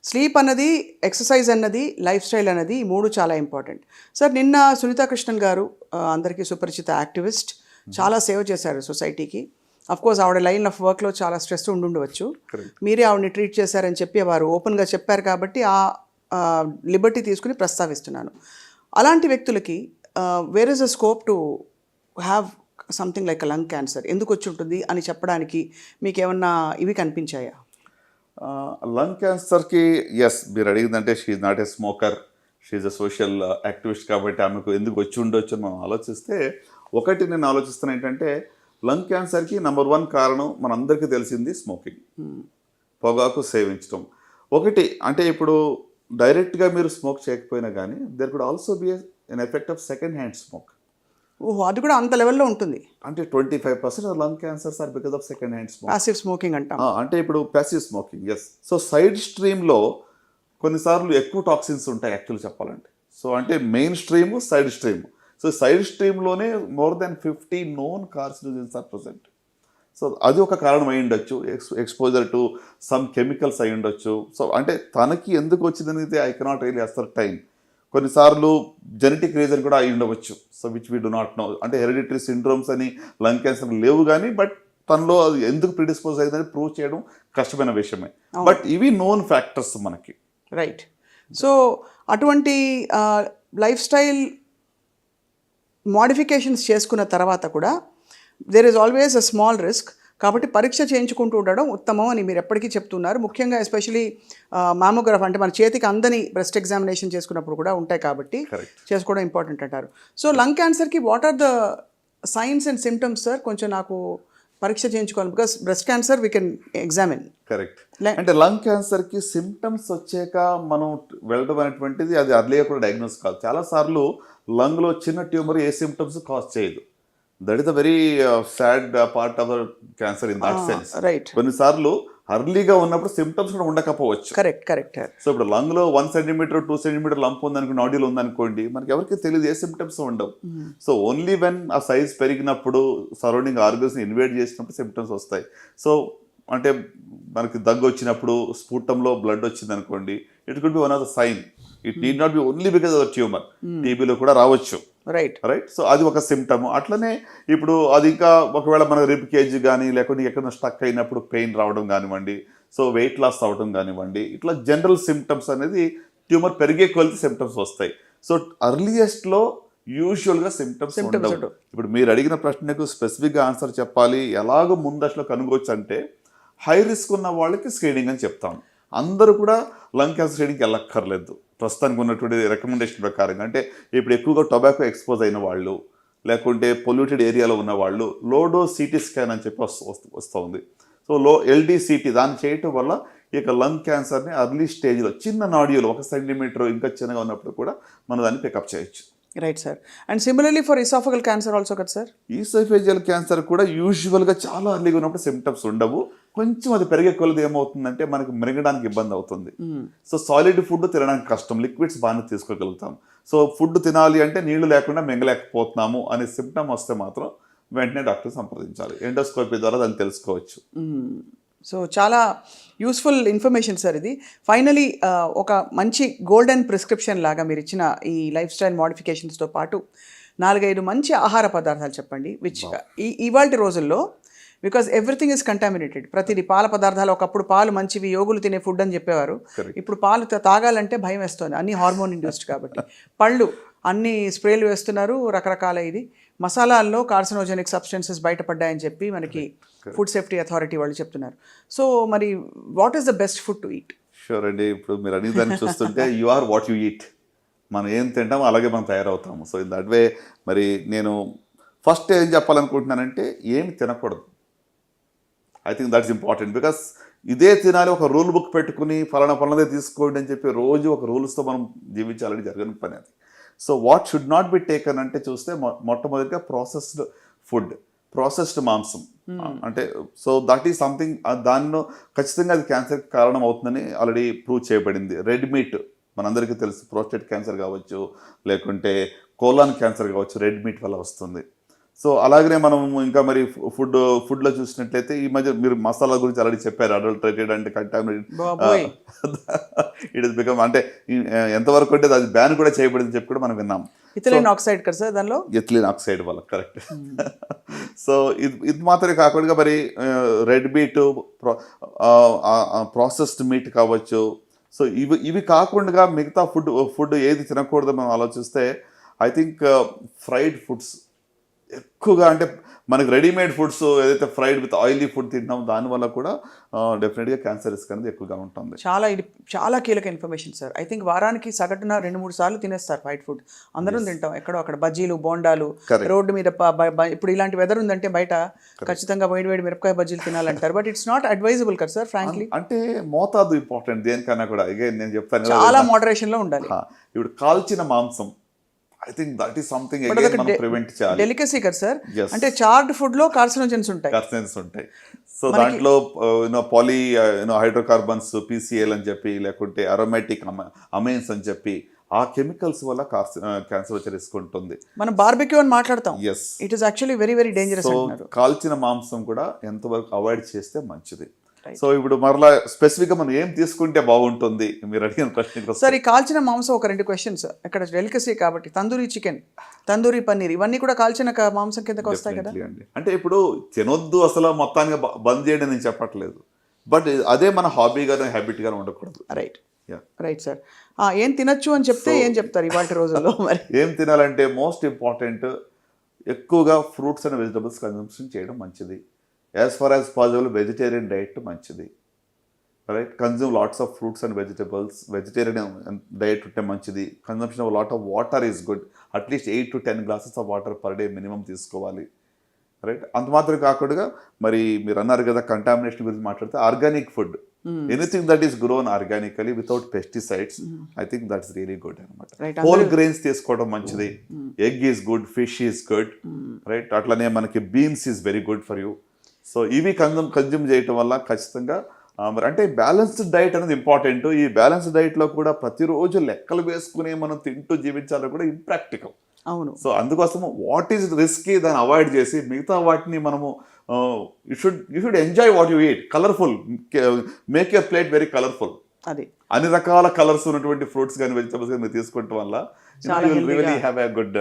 Sleep అన్నది, exercise అన్నది, life style అన్నది ఈ 3 చాలా ఇంపార్టెంట్. సార్ నిన్న సునీతా కృష్ణన్ గారు అందరికీ సుపరిచిత యాక్టివిస్ట్, చాలా సేవ చేశారు సొసైటీకి. కోర్స్ ఆవిడ లైన్ ఆఫ్ వర్క్లో చాలా స్ట్రెస్ ఉండుండవచ్చు. మీరే ఆవిడని ట్రీట్ చేశారని చెప్పి వారు ఓపెన్గా చెప్పారు కాబట్టి ఆ లిబర్టీ తీసుకుని ప్రస్తావిస్తున్నాను. అలాంటి వ్యక్తులకి where is a scope to have something like lung cancer ఎందుకు వచ్చి ఉంటుంది అని చెప్పడానికి మీకు ఏమన్నా ఇవి కనిపించాయా? లంగ్ క్యాన్సర్కి ఎస్, మీరు అడిగిందంటే she's not a smoker, she's a social activist కాబట్టి ఆమెకు ఎందుకు వచ్చి ఉండొచ్చు అని మనం ఆలోచిస్తే, ఒకటి నేను ఆలోచిస్తున్నా ఏంటంటే లంగ్ క్యాన్సర్కి నెంబర్ 1 కారణం మనందరికీ తెలిసింది స్మోకింగ్, పొగాకు సేవించడం. ఒకటి అంటే ఇప్పుడు డైరెక్ట్గా మీరు స్మోక్ చేయకపోయినా కానీ there could also be an effect of second hand smoke. ఓహో, అది కూడా అంత లెవెల్లో ఉంటుంది. అంటే 25% of lung cancers are because of second hand smoke. Passive smoking అంటాం. అంటే ఇప్పుడు passive smoking, yes. So side స్ట్రీమ్లో కొన్నిసార్లు ఎక్కువ టాక్సిన్స్ ఉంటాయి యాక్చువల్ చెప్పాలంటే. సో అంటే main stream, side stream. So side స్ట్రీమ్లోనే more than 50 known carcinogens are present. So అది ఒక కారణం అయి ఉండొచ్చు, ఎక్స్పోజర్ టు సమ్ కెమికల్స్ అయి ఉండొచ్చు. సో అంటే తనకి ఎందుకు వచ్చిందనేది ఐ కెనాట్ రియలీ అసర్ టైం. కొన్నిసార్లు జెనెటిక్ రీజన్ కూడా అయి ఉండవచ్చు, so which we do not know. అంటే హెరిడిటరీ సిండ్రోమ్స్ అని లంగ్ క్యాన్సర్ లేవు కానీ బట్ తనలో అది ఎందుకు ప్రిడిస్పోజ్ అయిందని ప్రూవ్ చేయడం కష్టమైన విషయమే. బట్ ఇవి నోన్ ఫ్యాక్టర్స్ మనకి. రైట్. సో అటువంటి లైఫ్ స్టైల్ మాడిఫికేషన్స్ చేసుకున్న తర్వాత కూడా there is always a small risk. కాబట్టి పరీక్ష చేయించుకుంటూ ఉండడం ఉత్తమం అని మీరు ఎప్పటికీ చెప్తున్నారు. ముఖ్యంగా ఎస్పెషలీ మామోగ్రాఫ్ అంటే మన చేతికి అందని బ్రెస్ట్ ఎగ్జామినేషన్ చేసుకున్నప్పుడు కూడా ఉంటాయి కాబట్టి చేసుకోవడం ఇంపార్టెంట్ అంటారు. సో లంగ్ క్యాన్సర్కి what are the signs and symptoms sir? కొంచెం నాకు పరీక్ష చేయించుకోవాలి, because breast cancer we can examine. Correct. అంటే లంగ్ క్యాన్సర్కి సిమ్టమ్స్ వచ్చాక మనం వెళ్ళడం అనేటువంటిది అది అర్లీగా కూడా డయాగ్నోస్ కాదు. చాలాసార్లు లంగ్లో చిన్న ట్యూమర్ ఏ సిమ్టమ్స్ కాజ్ చేయదు. That is the very sad part of the cancer in that sense. Right. కొన్నిసార్లు అర్లీగా ఉన్నప్పుడు సిమ్టమ్స్ కూడా ఉండకపోవచ్చు. కరెక్ట్. సో ఇప్పుడు లంగ్లో 1 సెంటీమీటర్ 2 సెంటీమీటర్ లంప్ ఉందనుకో, నాడ్యూల్ ఉందనుకోండి, మనకి ఎవరికి తెలియదు, ఏ సిమ్టమ్స్ ఉండవు. సో ఓన్లీ వెన్ ఆ సైజ్ పెరిగినప్పుడు, సరౌండింగ్ ఆర్గన్స్ని ఇన్వేట్ చేసినప్పుడు సిమ్టమ్స్ వస్తాయి. సో అంటే మనకి దగ్గు వచ్చినప్పుడు, స్ఫూటంలో బ్లడ్ వచ్చింది అనుకోండి, it could be one of the sign. It need not be only because of the tumour. టీబీలో కూడా రావచ్చు. రైట్. సో అది ఒక సిమ్టమ్. అట్లనే ఇప్పుడు అది ఇంకా ఒకవేళ మన రిబ్ కేజ్ కానీ లేకుంటే ఎక్కడ స్టక్ అయినప్పుడు పెయిన్ రావడం కానివ్వండి, సో వెయిట్ లాస్ అవ్వడం కానివ్వండి, ఇట్లా జనరల్ సిమ్టమ్స్ అనేది ట్యూమర్ పెరిగే కొలితే సిమ్టమ్స్ వస్తాయి. సో అర్లియస్ట్లో యూజువల్గా సిమ్టమ్స్ ఉండవు. ఇప్పుడు మీరు అడిగిన ప్రశ్నకు స్పెసిఫిక్గా ఆన్సర్ చెప్పాలి, ఎలాగో ముందట్లో కనుగొచ్చు అంటే హై రిస్క్ ఉన్న వాళ్ళకి స్క్రీనింగ్ అని చెప్తాం. అందరూ కూడా లంగ్ క్యాన్సర్ స్క్రీనింగ్కి వెళ్ళక్కర్లేదు ప్రస్తుతానికి ఉన్నటువంటి రికమెండేషన్ ప్రకారంగా. అంటే ఇప్పుడు ఎక్కువగా టొబాకో ఎక్స్పోజ్ అయిన వాళ్ళు, లేకుంటే పొల్యూటెడ్ ఏరియాలో ఉన్న వాళ్ళు లో డోస్ సిటీ స్కాన్ అని చెప్పి వస్తుంది. సో ఎల్డీసీటీ దాన్ని చేయటం వల్ల ఇక లంగ్ క్యాన్సర్ని అర్లీ స్టేజ్లో చిన్న నాడ్యూల్ 1 సెంటీమీటర్ ఇంకా చిన్నగా ఉన్నప్పుడు కూడా మనం దాన్ని పికప్ చేయొచ్చు. Right sir. And similarly for oesophageal cancer also కదా సార్? ఈసోఫేజియల్ క్యాన్సర్ కూడా యూజువల్గా చాలా అర్లీగా ఉన్నప్పుడు సిమ్టమ్స్ ఉండవు. కొంచెం అది పెరిగే కొలది ఏమవుతుందంటే మనకి మింగడానికి ఇబ్బంది అవుతుంది. సో సాలిడ్ ఫుడ్ తినడానికి కష్టం, లిక్విడ్స్ బాగానే తీసుకోగలుగుతాం. సో ఫుడ్ తినాలి అంటే నీళ్లు లేకుండా మింగలేకపోతున్నాము అనే సిమ్టమ్ వస్తే మాత్రం వెంటనే డాక్టర్ సంప్రదించాలి. ఎండోస్కోపీ ద్వారా దాన్ని తెలుసుకోవచ్చు. సో చాలా యూస్ఫుల్ ఇన్ఫర్మేషన్ సార్ ఇది. ఫైనలీ ఒక మంచి గోల్డెన్ ప్రిస్క్రిప్షన్ లాగా మీరు ఇచ్చిన ఈ లైఫ్ స్టైల్ మోడిఫికేషన్స్తో పాటు 4-5 మంచి ఆహార పదార్థాలు చెప్పండి, విచ్ ఇవాళ రోజుల్లో బికాజ్ ఎవ్రీథింగ్ ఈజ్ కంటామినేటెడ్. ప్రతిదీ పాల పదార్థాలు, ఒకప్పుడు పాలు మంచివి, యోగులు తినే ఫుడ్ అని చెప్పేవారు. ఇప్పుడు పాలు తాగాలంటే భయం వేస్తుంది, అన్ని హార్మోన్ ఇండ్యూస్డ్ కాబట్టి. పళ్ళు అన్ని స్ప్రేలు వేస్తున్నారు, రకరకాల ఇది. మసాలాల్లో కార్సినోజెనిక్ సబ్స్టెన్సెస్ బయటపడ్డాయని చెప్పి మనకి ఫుడ్ సేఫ్టీ అథారిటీ వాళ్ళు చెప్తున్నారు. సో మరి what is the best food to eat? Sure అండి. ఇప్పుడు మీరు అడిగిన దాన్ని చూస్తుంటే you are what you eat. మనం ఏం తింటామో అలాగే మనం తయారవుతాము. సో ఇన్ దట్ వే మరి నేను ఫస్ట్ ఏం చెప్పాలనుకుంటున్నానంటే ఏమి తినకూడదు. I think that's important. Because ఇదే తినాలి, ఒక రూల్ బుక్ పెట్టుకుని ఫలానాదే తీసుకోండి అని చెప్పి రోజు ఒక రూల్స్తో మనం జీవించాలని జరగని పని అది. So what should not be taken అంటే చూస్తే మొట్టమొదటిగా ప్రాసెస్డ్ ఫుడ్, ప్రాసెస్డ్ మాంసం. అంటే సో దట్ ఈస్ సంథింగ్, దానిలో ఖచ్చితంగా అది క్యాన్సర్కి కారణం అవుతుందని ఆల్రెడీ ప్రూవ్ చేయబడింది. రెడ్ మీట్ మనందరికీ తెలుసు, ప్రోస్టేట్ క్యాన్సర్ కావచ్చు, లేకుంటే కోలాన్ క్యాన్సర్ కావచ్చు, రెడ్ మీట్ వల్ల వస్తుంది. సో అలాగనే మనం ఇంకా మరి ఫుడ్లో చూసినట్లయితే ఈ మధ్య మీరు మసాలా గురించి ఆల్రెడీ చెప్పారు, అడల్టరేటెడ్ అంటే కంటామినేటెడ్. ఇట్ ఇస్ బికమ్ అంటే ఎంతవరకు అంటే అది బ్యాన్ కూడా చేయబడింది చెప్పి కూడా మనం విన్నాం. ఇథిలిన్ ఆక్సైడ్ కదా సార్ దానిలో, ఎథిలిన్ ఆక్సైడ్ వల్ల, కరెక్ట్. సో ఇది మాత్రమే కాకుండా మరి రెడ్ మీట్, ప్రాసెస్డ్ మీట్ కావచ్చు. సో ఇవి కాకుండా మిగతా ఫుడ్ ఏది తినకూడదు మనం ఆలోచిస్తే ఐ థింక్ ఫ్రైడ్ ఫుడ్స్ ఎక్కువగా, అంటే మనకి రెడీమేడ్ ఫుడ్స్ ఏదైతే ఫ్రైడ్ విత్ ఆయిలీ ఫుడ్ తింటాం దానివల్ల కూడా డెఫినెట్గా క్యాన్సర్ రిస్క్ అనేది ఎక్కువగా ఉంటుంది. ఇది చాలా కీలక ఇన్ఫర్మేషన్ సార్. ఐ థింక్ వారానికి సగటున 2-3 సార్లు తినేస్తారు ఫ్రైడ్ ఫుడ్. అందరం తింటాం, ఎక్కడో అక్కడ బజ్జీలు, బోండాలు, రోడ్డు మీద ఇప్పుడు ఇలాంటి వెదర్ ఉందంటే బయట ఖచ్చితంగా వేడి మిరపకాయ బజ్జీలు తినాలంటారు. బట్ ఇట్స్ నాట్ అడ్వైజబుల్ కదా సార్ ఫ్రాంక్లీ. అంటే మోతాదు ఇంపార్టెంట్ దేనికన్నా కూడా. అగైన్ నేను చెప్తాను చాలా మోడరేషన్లో ఉండాలి. ఇప్పుడు కాల్చిన మాంసం, I think that is something మనం ప్రివెంట్ చేయాలి. డెలికసీ కదా సార్. అంటే చార్డ్ ఫుడ్ లో కార్సినోజన్స్ ఉంటాయి. సో దాంట్లో పాలీ హైడ్రోకార్బన్స్, PCL అని చెప్పి, లేకుంటే అరోమాటిక్ అమైన్స్ అని చెప్పి, ఆ కెమికల్స్ వల్ల క్యాన్సర్ వచ్చే రిస్క్ ఉంటుంది. మనం బార్బెక్యూ అని మాట్లాడతాం. Yes, it is actually very very dangerous. కాల్చిన మాంసం కూడా ఎంతవరకు అవాయిడ్ చేస్తే మంచిది. సో ఇప్పుడు మరలా స్పెసిఫిక్ గా మనం ఏం తీసుకుంటే బాగుంటుంది మీరు అడిగిన ప్రశ్న. సార్, ఈ కాల్చిన మాంసం ఒక 2 క్వశ్చన్స్. ఇక్కడ డెలికసీ కాబట్టి తందూరి చికెన్, తందూరి పన్నీర్ ఇవన్నీ కూడా కాల్చిన మాంసం కిందకి వస్తాయి కదా. అంటే ఇప్పుడు తినొద్దు అసలు మొత్తానికి బంద్ చేయడం నేను చెప్పట్లేదు, బట్ అదే మన హాబీగానే హ్యాబిట్గానే ఉండకూడదు. Right sir. ఏం తినొచ్చు అని చెప్తే ఏం చెప్తారు ఇవాళ రోజుల్లో? మరి ఏం తినాలంటే మోస్ట్ ఇంపార్టెంట్ ఎక్కువగా ఫ్రూట్స్ అండ్ వెజిటబుల్స్ కన్సంప్షన్ చేయడం మంచిది. As far as possible vegetarian diet మంచిది, right. Consume lots of fruits and vegetables. Vegetarian diet ఉంటే మంచిది. Consumption of lot of water is good. At least 8 to 10 glasses of water per day minimum తీసుకోవాలి, right. అంత మాత్రం కాకుండా మరి మీరు అన్నారు కదా కంటామినేషన్ గురించి మాట్లాడితే, organic food, anything that is grown organically without pesticides, I think that is really good అనమాట. హోల్ గ్రెయిన్స్ తీసుకోవడం మంచిది. Egg is good, fish is good, right. అట్లనే మనకి beans is very good for you. So ఇవి consume చేయటం వల్ల ఖచ్చితంగా మరి అంటే బ్యాలెన్స్డ్ డైట్ అనేది ఇంపార్టెంట్. ఈ బ్యాలెన్స్డ్ డైట్లో కూడా ప్రతిరోజు లెక్కలు వేసుకుని మనం తింటూ జీవించాలో కూడా ఇంప్రాక్టికల్. అవును. సో అందుకోసం వాట్ ఈజ్ రిస్కీ దాన్ని అవాయిడ్ చేసి మిగతా వాటిని మనము you should enjoy what you eat. Colourful, make your plate very colourful. అది అన్ని రకాల కలర్స్ ఉన్నటువంటి ఫ్రూట్స్ కానీ వెజిటబుల్స్ కానీ మీరు తీసుకోవటం వల్ల you will really have a good